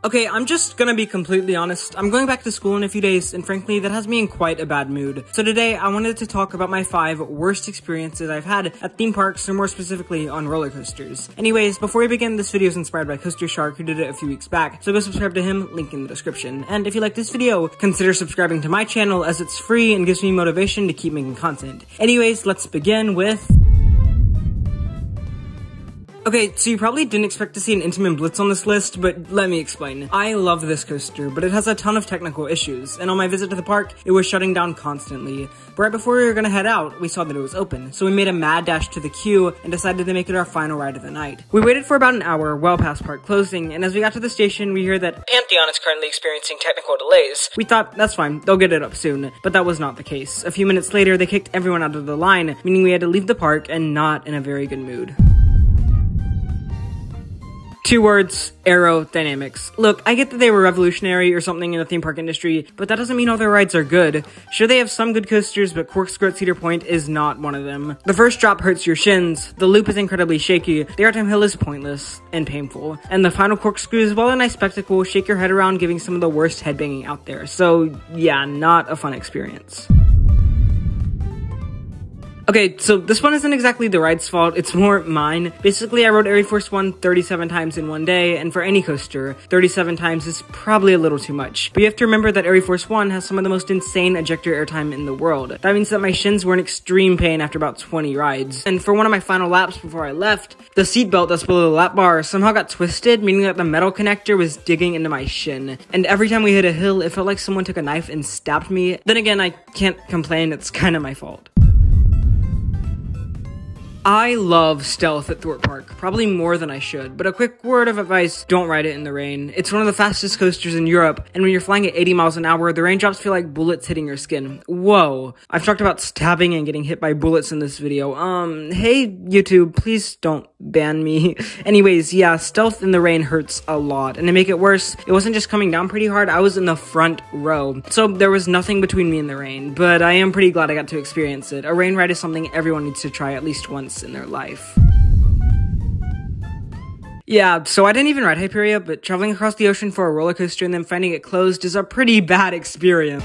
Okay, I'm just gonna be completely honest. I'm going back to school in a few days, and frankly, that has me in quite a bad mood. So today, I wanted to talk about my 5 worst experiences I've had at theme parks, or more specifically, on roller coasters. Anyways, before we begin, this video is inspired by Coaster Shark, who did it a few weeks back, so go subscribe to him, link in the description. And if you like this video, consider subscribing to my channel, as it's free and gives me motivation to keep making content. Anyways, let's begin with... Okay, so you probably didn't expect to see an Intamin Blitz on this list, but let me explain. I love this coaster, but it has a ton of technical issues, and on my visit to the park, it was shutting down constantly. But right before we were gonna head out, we saw that it was open, so we made a mad dash to the queue and decided to make it our final ride of the night. We waited for about an hour, well past park closing, and as we got to the station, we heard that Pantheon is currently experiencing technical delays. We thought, that's fine, they'll get it up soon, but that was not the case. A few minutes later, they kicked everyone out of the line, meaning we had to leave the park and not in a very good mood. 2 words, aerodynamics. Look, I get that they were revolutionary or something in the theme park industry, but that doesn't mean all their rides are good. Sure, they have some good coasters, but Corkscrew at Cedar Point is not one of them. The first drop hurts your shins, the loop is incredibly shaky, the airtime hill is pointless and painful, and the final corkscrew is, while a nice spectacle, shake your head around, giving some of the worst headbanging out there. So yeah, not a fun experience. Okay, so this one isn't exactly the ride's fault, it's more mine. Basically, I rode Air Force 1 37 times in one day, and for any coaster, 37 times is probably a little too much. But you have to remember that Air Force 1 has some of the most insane ejector airtime in the world. That means that my shins were in extreme pain after about 20 rides. And for one of my final laps before I left, the seatbelt that's below the lap bar somehow got twisted, meaning that the metal connector was digging into my shin. And every time we hit a hill, it felt like someone took a knife and stabbed me. Then again, I can't complain, it's kinda my fault. I love stealth at Thorpe Park, probably more than I should, but a quick word of advice, don't ride it in the rain. It's one of the fastest coasters in Europe, and when you're flying at 80 miles an hour, the raindrops feel like bullets hitting your skin. Whoa. I've talked about stabbing and getting hit by bullets in this video. Hey YouTube, please don't ban me. Anyways, yeah, stealth in the rain hurts a lot, and to make it worse, it wasn't just coming down pretty hard, I was in the front row, so there was nothing between me and the rain, but I am pretty glad I got to experience it. A rain ride is something everyone needs to try at least once in their life. Yeah, so I didn't even ride Hyperia, but traveling across the ocean for a roller coaster and then finding it closed is a pretty bad experience.